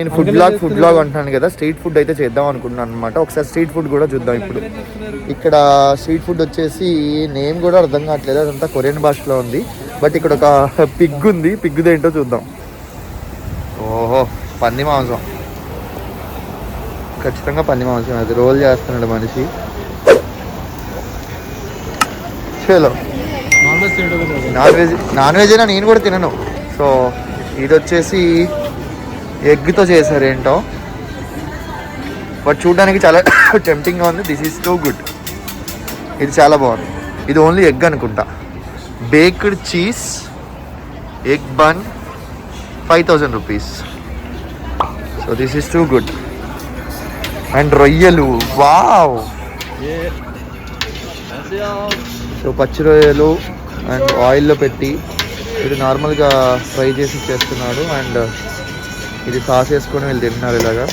నేను food blog అంటున్నాను కదా, స్ట్రీట్ ఫుడ్ అయితే చేద్దాం అనుకుంటున్నాను అనమాట. ఒకసారి స్ట్రీట్ ఫుడ్ కూడా చూద్దాం. ఇప్పుడు ఇక్కడ స్ట్రీట్ ఫుడ్ వచ్చేసి నేమ్ కూడా అర్థం కావట్లేదు, అదంతా కొరియన్ భాషలో ఉంది. బట్ ఇక్కడ ఒక పిగ్ ఉంది, పిగ్గుదేంటో చూద్దాం. ఓహో, పంది మాంసం, ఖచ్చితంగా పంది మాంసం. అది రోల్ చేస్తున్నాడు మనిషి. చలో, నాన్ వెజ్ అయినా నేను కూడా తినను. సో ఇది వచ్చేసి ఎగ్తో చేశారు ఏంటో, బట్ చూడడానికి చాలా టెంప్టింగ్గా ఉంది. This is too good. ఇది చాలా బాగుంది. ఇది ఓన్లీ ఎగ్ అనుకుంటా. Baked cheese egg bun 5000 rupees. So this is too good. And రొయ్యలు, వావ్. సో పచ్చి రొయ్యలు అండ్ ఆయిల్లో పెట్టి ఇది నార్మల్గా ఫ్రై చేసి చేస్తున్నాడు. అండ్ ఇది సాస్ వేసుకొని వీళ్ళు తింటున్నారు ఇలాగా.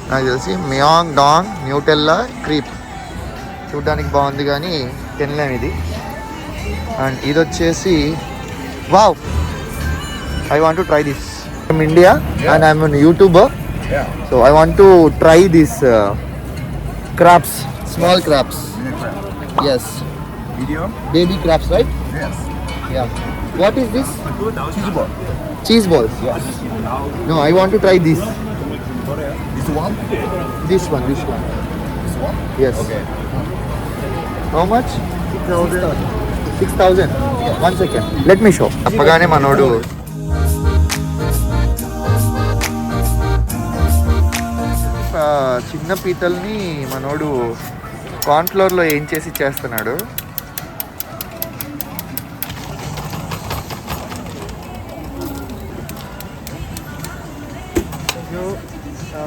నాకు తెలిసి మియాంగ్ డాంగ్ న్యూటెల్లా క్రీప్. చూడ్డానికి బాగుంది కానీ తినలేము ఇది. అండ్ ఇది వచ్చేసి wow, I want to try this. From India and I'm N YouTuber. So I want to try this crabs, small crabs. Yes. Video? Baby crabs, right? Yes. Yeah. What is this? Cheese ball. Cheese balls. Yes. No, I want to try this. This one? This one. This one? Yes. Okay. How much? 6,000. One second. Let me show. అప్పగానే మనోడు చిన్న పీతల్ని మనోడు కార్న్ఫ్లోర్లో ఏం చేసి చేస్తున్నాడు.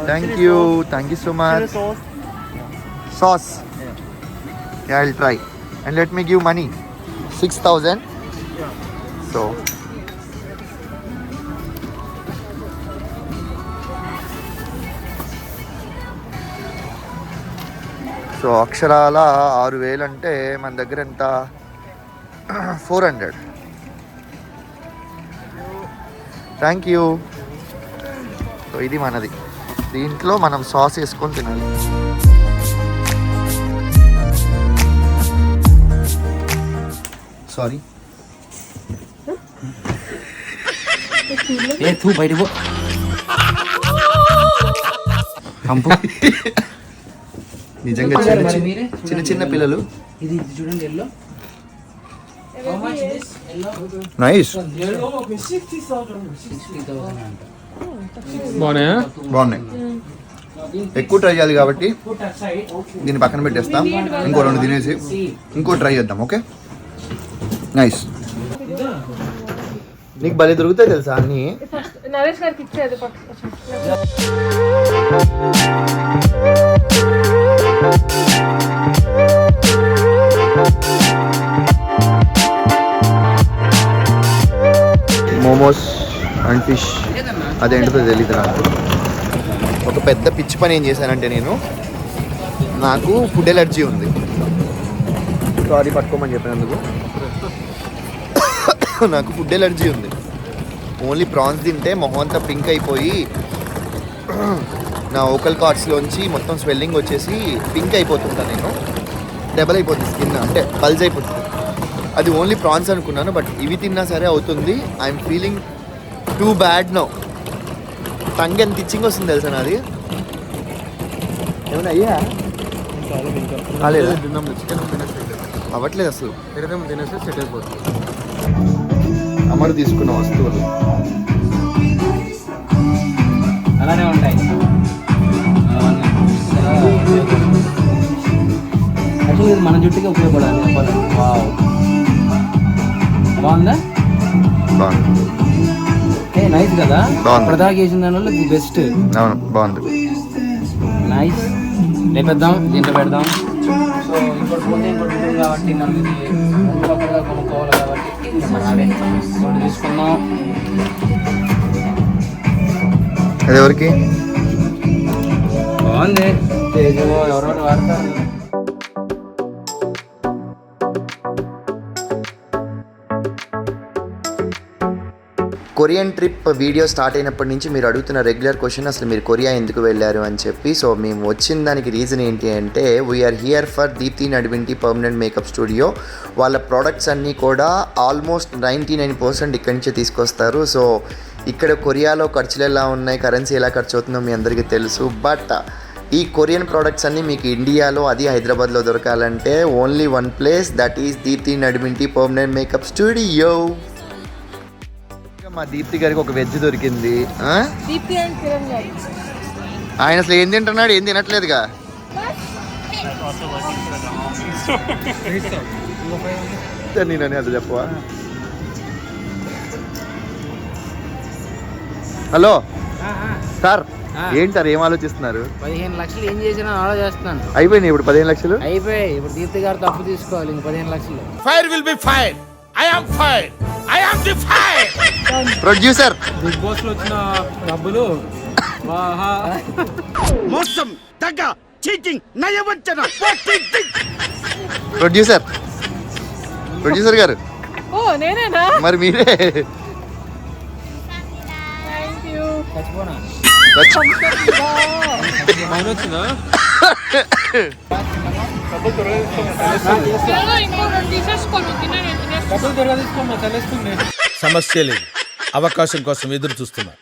Thank you so much. Sauce, I will try and let me give money. 6,000. So అక్షరాల 6,000 అంటే మన దగ్గర ఎంత? 400. Thank you. సో ఇది మనది. దీంట్లో మనం సాస్ వేసుకొని తినాలి. సారీ, బయట నిజంగా చిన్న చిన్న పిల్లలు. ఇది చూడండి, ఎల్లో. నైస్, బాగున్నాయి. ఎక్కువ ట్రై చేయాలి కాబట్టి దీన్ని పక్కన పెట్టేస్తాం. ఇంకో 2 తినేసి ఇంకో ట్రై చేద్దాం. Okay, nice. నీకు భలే దొరుకుతాయి తెలుసా అన్నీ. మోమోస్ అండ్ ఫిష్, అదేంటో తెలియదు నాకు. ఒక పెద్ద పిచ్చి పని ఏం చేశానంటే, నాకు ఫుడ్ ఎలర్జీ ఉంది. సారీ పట్టుకోమని చెప్పినందుకు. నాకు ఫుడ్ ఎలర్జీ ఉంది. ఓన్లీ ప్రాన్స్ తింటే మొహం అంతా పింక్ అయిపోయి నా ఓకల్ కార్డ్స్లోంచి మొత్తం స్వెల్లింగ్ వచ్చేసి పింక్ అయిపోతుంటా. నేను డబల్ అయిపోతుంది స్కిన్, అంటే బల్జ్ అయిపోతుంది. అది ఓన్లీ ప్రాన్స్ అనుకున్నాను, బట్ ఇవి తిన్నా సరే అవుతుంది. I'm feeling too bad no. Tongue ఎంత ఇచ్చింగ్ వస్తుంది తెలుసా నాది. ఏమైనా అయ్యా అవ్వట్లేదు అసలు. తినేస్తే సెట్ అయిపోతుంది. అమరు తీసుకున్న వస్తువులు అలానే ఉంటాయి. యాక్చువల్లీ ఇది మన జుట్టుకి ఉపయోగపడాలి. బాగుందా? బాగుంది. నైస్ కదా. ప్రధాన చేసిన దానివల్ల ది బెస్ట్. అవును, బాగుంది. నైస్. లేపేద్దాం, దీంట్లో పెడదాం. సో ఇంకోటి పోతే ఇంకోటి ఉంటుంది కాబట్టి మనం ఇది కొనుక్కోకుండా కొనుక్కోవాలి కాబట్టి ఇంకోటి తీసుకున్నాం. అది ఎవరికి బాగుంది. ఎవరో వాడతారు. కొరియన్ ట్రిప్ వీడియో స్టార్ట్ అయినప్పటి నుంచి మీరు అడుగుతున్న రెగ్యులర్ క్వశ్చన్ అసలు మీరు కొరియా ఎందుకు వెళ్ళారు అని చెప్పి. సో మేము వచ్చిన దానికి రీజన్ ఏంటి అంటే we're here for Deepthi Nadivinti permanent makeup studio. వాళ్ళ ప్రోడక్ట్స్ అన్నీ కూడా ఆల్మోస్ట్ 99% ఇక్కడి నుంచే తీసుకొస్తారు. సో ఇక్కడ కొరియాలో ఖర్చులు ఎలా ఉన్నాయి, కరెన్సీ ఎలా ఖర్చు అవుతుందో మీ అందరికీ తెలుసు. బట్ ఈ కొరియన్ ప్రోడక్ట్స్ అన్నీ మీకు ఇండియాలో, అది హైదరాబాద్లో దొరకాలంటే only one place, that is Deepthi Nadivinti permanent makeup studio. మా దీప్తి గారికి ఒక వెజ్ దొరికింది. ఆయన అసలు ఏం తింటున్నాడు, ఏం తినట్లేదుగా. నేనని అది చెప్పవా. హలో సార్, ఏంటి సార్ ఏం ఆలోచిస్తున్నారు? 15 లక్షలు ఏం చేసినా ఆలోచిస్తున్నాను. అయిపోయినాయి ఇప్పుడు 15 లక్షలు అయిపోయాయి. ఇప్పుడు దీప్తి గారు తప్పు తీసుకోవాలి. ఇంక 15 లక్షలు. Fire will be fire. I am fire. I am the fire. Producer Bigg Boss లో వచ్చిన డబ్బులు మోసం, దగ, చీటింగ్, నయవంచన. ప్రొడ్యూసర్ గారు. ఓ నేనేనా? మరి మీరే. చచ్చిపోనా మౌన వచ్చిందా? ఇంకో 2 తీసేసుకోను. డబ్బులు త్వరగా తీసుకోమా, చల్లేస్తుంది. సమస్య లేదు, అవకాశం కోసం ఎదురు చూస్తున్నా.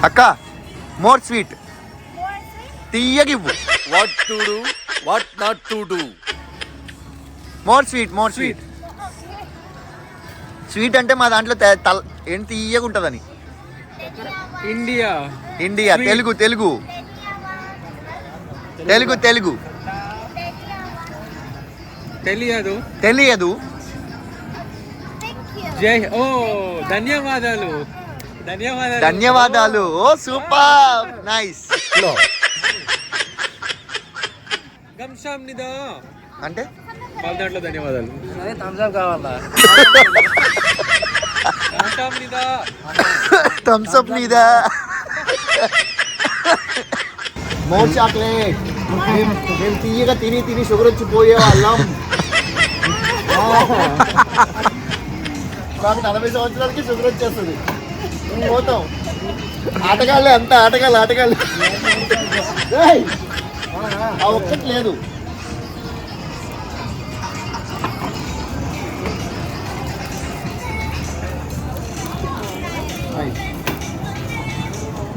అక్క మోర్ స్వీట్ తీయగివ్వు. What to do, what not to do. More sweet sweet అంటే మా దాంట్లో ఏంటి తీయగా ఉంటుందని. ఇండియా తెలుగు తెలియదు. జై ఓ ధన్యవాదాలు. ఓ సూపర్ నైస్. గంశాంనిదా అంటే వాళ్ళ దాంట్లో ధన్యవాదాలు. అదే థమ్స్ అప్ కావాలా? గంశాంనిదా థమ్స్ అప్ నీదా. More chocolate. మేము తీయగా తిని షుగర్ వచ్చి పోయే వాళ్ళం. మాకు 40 సంవత్సరాలకి షుగర్ వచ్చేస్తుంది. పోతాం. ఆటగాళ్ళే అంతా ఆటగాళ్ళు. ఆ ఒక్కటి లేదు.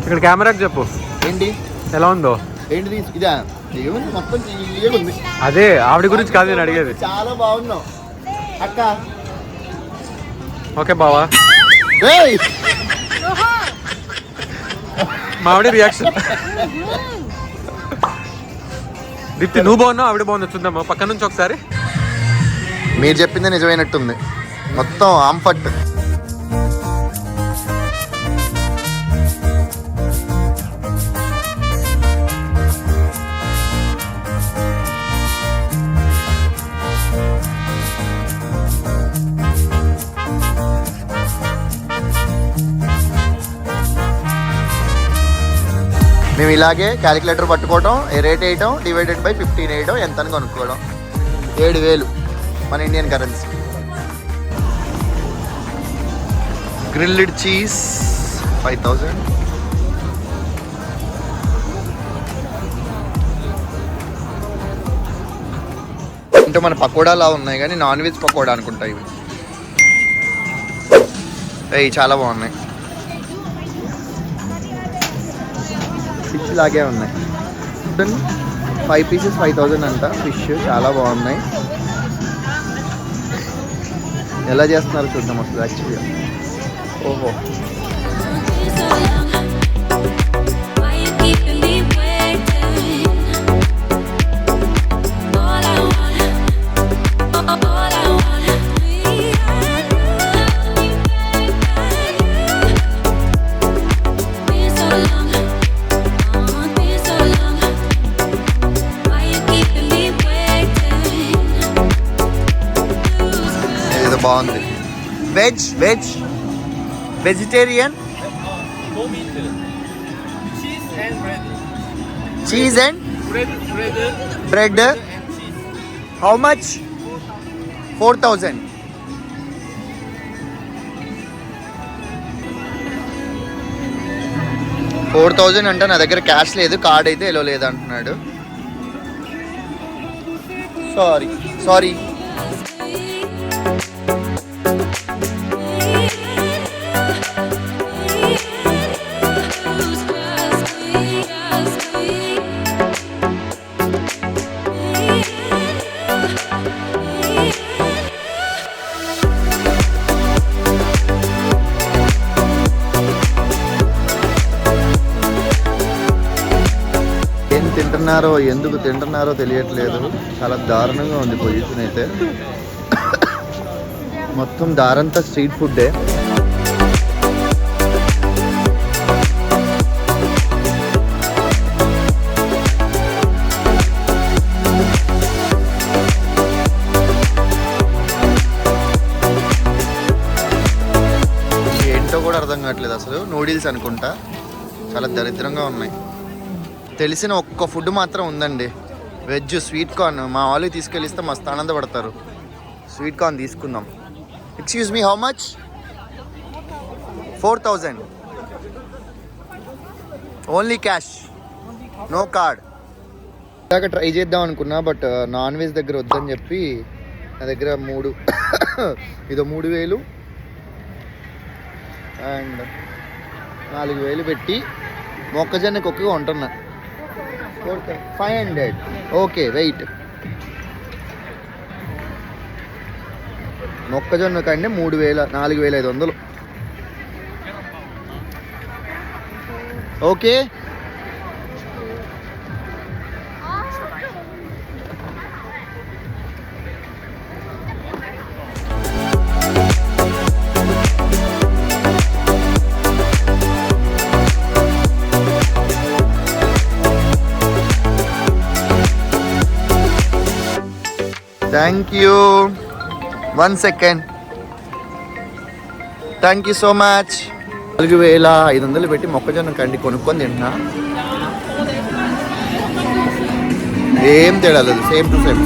ఇక్కడ కెమెరాకి చెప్పు ఏంటి ఎలా ఉందో. ఏంటిది ఇదా? ఏముంది, మొత్తం తీయగా ఉంది. అదే ఆవిడ గురించి కాదు నేను అడిగేది. చాలా బాగున్నావు అక్క. ఓకే బావా. ఏయ్ మా ఆవిడ రియాక్షన్. దీప్తి నువ్వు బాగున్నావు, ఆవిడ బాగుంది. చూద్దామా పక్క నుంచి ఒకసారి. మీరు చెప్పిందే నిజమైనట్టుంది. మొత్తం ఆంఫట్. మేము ఇలాగే క్యాలిక్యులేటర్ పట్టుకోవడం, రేట్ వేయటం, డివైడెడ్ బై 15 వేయడం, ఎంత అని కొనుక్కోవడం. 7,000 మన ఇండియన్ కరెన్సీ. Grilled cheese 5,000. అంటే మన పకోడాలా ఉన్నాయి కానీ నాన్ వెజ్ పకోడా అనుకుంటా ఇవి. చాలా బాగున్నాయి. ఫిష్ లాగే ఉన్నాయి. 5 పీసెస్ 5,000 అంట. ఫిష్ చాలా బాగున్నాయి. ఎలా చేస్తున్నారు చూద్దాం అసలు యాక్చువల్గా. ఓహో బాగుంది. Vegetarian cheese and bread. How much? 4,000. 4,000 అంటే నా దగ్గర క్యాష్ లేదు, కార్డ్ అయితే ఎలో లేదు అంటున్నాడు. సారీ ఎందుకు తింటున్నారో తెలియట్లేదు. చాలా దారుణంగా ఉంది పొజిషన్ అయితే. మొత్తం దారంతా స్ట్రీట్ ఫుడ్డే. ఏంటో కూడా అర్థం కావట్లేదు అసలు. నూడిల్స్ అనుకుంటా, చాలా దరిద్రంగా ఉన్నాయి. తెలిసిన ఒక్క ఫుడ్ మాత్రం ఉందండి, వెజ్ స్వీట్ కార్న్. మా వాళ్ళకి తీసుకెళ్ళిస్తే మస్తు ఆనందపడతారు. స్వీట్ కార్న్ తీసుకుందాం. Excuse me, how much? 4,000 only cash, no card. ఇలాగ ట్రై చేద్దాం అనుకున్నా, బట్ నాన్ వెజ్ దగ్గర వద్దని చెప్పి నా దగ్గర 3 ఇదో 3,000 అండ్ 4,000 పెట్టి మొక్కజొన్న కుక్కగా ఉంటున్నా. 500. Okay wait. మొక్కజొన్న కంటే 4,500. Okay. Thank you. 1 second. Thank you so much. 4,500 పెట్టి మొక్కజొన్న కండి కొనుక్కొని తింటున్నా. ఏం తేడా లేదు, సేమ్ టు సేమ్.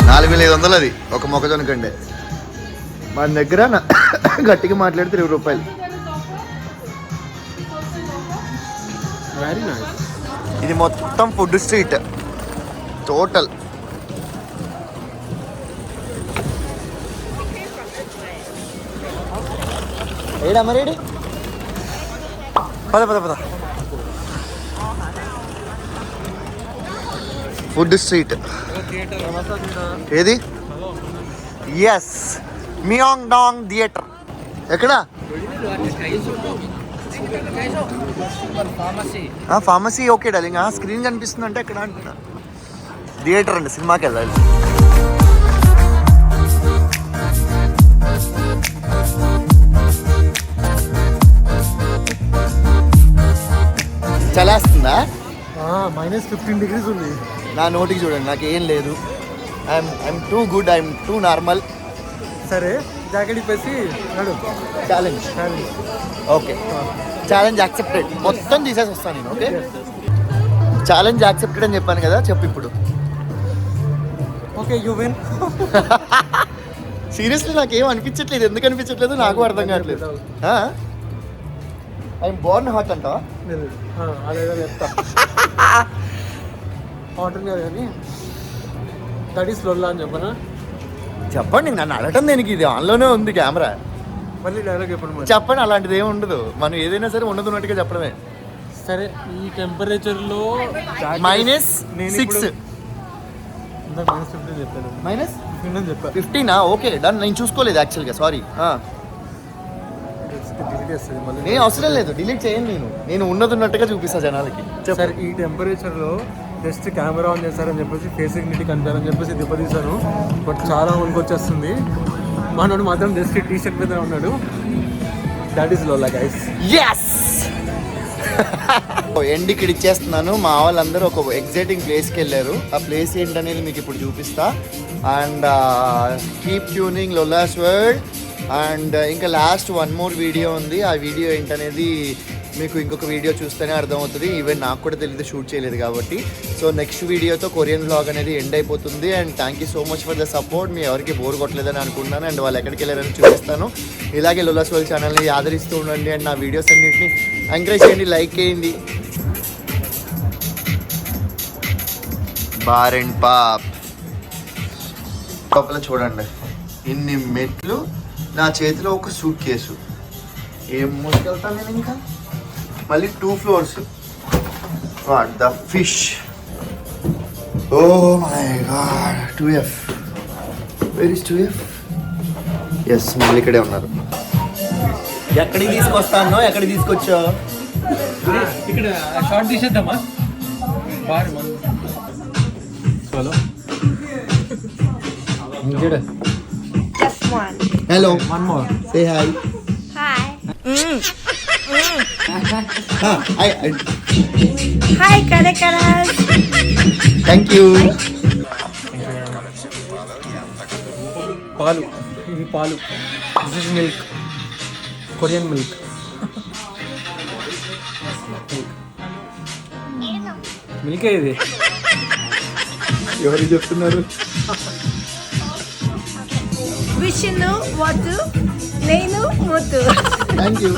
4,500 అది ఒక మొక్కజొన్న కండే. మన దగ్గర గట్టిగా మాట్లాడితే 20 రూపాయలు. Very nice. ఇది మొత్తం ఫుడ్ స్ట్రీట్ టోటల్. ఏడా మరి పద ఫుడ్ స్ట్రీట్. ఏది? Yes, Myeongdong theatre. ఎక్కడ? ఫార్మసీ. Okay darling. స్క్రీన్ కనిపిస్తుంది అంటే ఎక్కడ అంటున్నా. థియేటర్ అండి, సినిమాకి వెళ్ళాలి. చలేస్తుందా? -15 degrees ఉంది. నా నోటికి చూడండి, నాకు ఏం లేదు. I'm too good, I'm two normal. సరే జాకెట్ ఇప్పేసి నడు. ఛాలెంజ్. Okay, challenge accepted. మొత్తం తీసేసి వస్తాను నేను. ఓకే, ఛాలెంజ్ యాక్సెప్టెడ్ అని చెప్పాను కదా, చెప్పు ఇప్పుడు. Okay, you win. సీరియస్లీ నాకేం అనిపించట్లేదు. ఎందుకు అనిపించట్లేదు నాకు అర్థం కావట్లేదు. ఐఎమ్ బోర్న్ హాట్ అంట. అదేదో చెప్తా. హాట్ కాదు కానీ దట్ ఈస్ లొల్లా అని చెప్పనా? చెప్పండి, నన్ను అడగటం దేనికి? ఇది ఆన్లోనే ఉంది కెమెరా. మళ్ళీ డైలాగ్ చెప్పండి. చెప్పండి, అలాంటిది ఏమి ఉండదు. మనం ఏదైనా సరే ఉన్నట్టుగా చెప్పడమే. సరే, ఈ టెంపరేచర్లో -6. -15 చెప్పాను. -15 చెప్పా. 15 ఓకే డన్. నేను చూసుకోలేదు యాక్చువల్గా, సారీ. డిలీట్ చేస్తుంది మళ్ళీ. నేను అవసరం లేదు, డిలీట్ చేయను. నేను ఉన్నట్టుగా చూపిస్తా జనాలకి. సరే, ఈ టెంపరేచర్లో జస్ట్ కెమెరా ఆన్ చేస్తారని చెప్పేసి ఫేసింగ్ నీటి కనిపారని చెప్పేసి దెబ్బతీశాను. బట్ చాలా వణుకొచ్చేస్తుంది. మనోడు మాత్రం జస్ట్ టీ షర్ట్ మీద ఉన్నాడు. That is Lola guys. Yes. End ఇక్కడ ఇచ్చేస్తున్నాను. మా వాళ్ళందరూ ఒక ఎగ్జైటింగ్ ప్లేస్కి వెళ్ళారు. ఆ ప్లేస్ ఏంటనేది మీకు ఇప్పుడు చూపిస్తా. And keep tuning Lolla's world. And ఇంకా లాస్ట్ 1 more వీడియో ఉంది. ఆ వీడియో ఏంటనేది మీకు ఇంకొక వీడియో చూస్తేనే అర్థమవుతుంది. ఈవెన్ నాకు కూడా తెలియదు, షూట్ చేయలేదు కాబట్టి. సో నెక్స్ట్ వీడియోతో కొరియన్ వ్లాగ్ అనేది ఎండ్ అయిపోతుంది. And thank you so much for the support. మీ ఎవరికి బోర్ కొట్టలేదని అనుకుంటున్నాను. అండ్ వాళ్ళు ఎక్కడికి వెళ్ళారని చూపిస్తాను. ఇలాగే లోలాస్ వరల్డ్ ఛానల్ని ఆదరిస్తూ ఉండండి. అండ్ నా వీడియోస్ అన్నింటినీ ఎంకరేజ్ చేయండి, లైక్ చేయండి. బార్ అండ్ పాప్ లోపల చూడండి, ఇన్ని మెట్లు, నా చేతిలో ఒక సూట్ కేసు. ఏం మోసుకెళ్తాను నేను ఇంకా? మళ్ళీ 2 floors. What the fish, oh my god. 2F, where is 2F? Yes, మళ్ళీ ఇక్కడే ఉన్నారు. ఎక్కడికి తీసుకొస్తానో, ఎక్కడికి తీసుకొచ్చావు? ఇక్కడ షార్ట్ తీసేద్దామా? Bar hello Just one. Hello, one more. Say hi. Hi. Hi, Hi, Karakaras. Thank you. పాలు, ఇది పాలు. This is milk, Korean milk. మిల్కే ఇది. ఎవరు చెప్తున్నారు? Vishnu, Vatu, Nenu, Muthu. Thank you.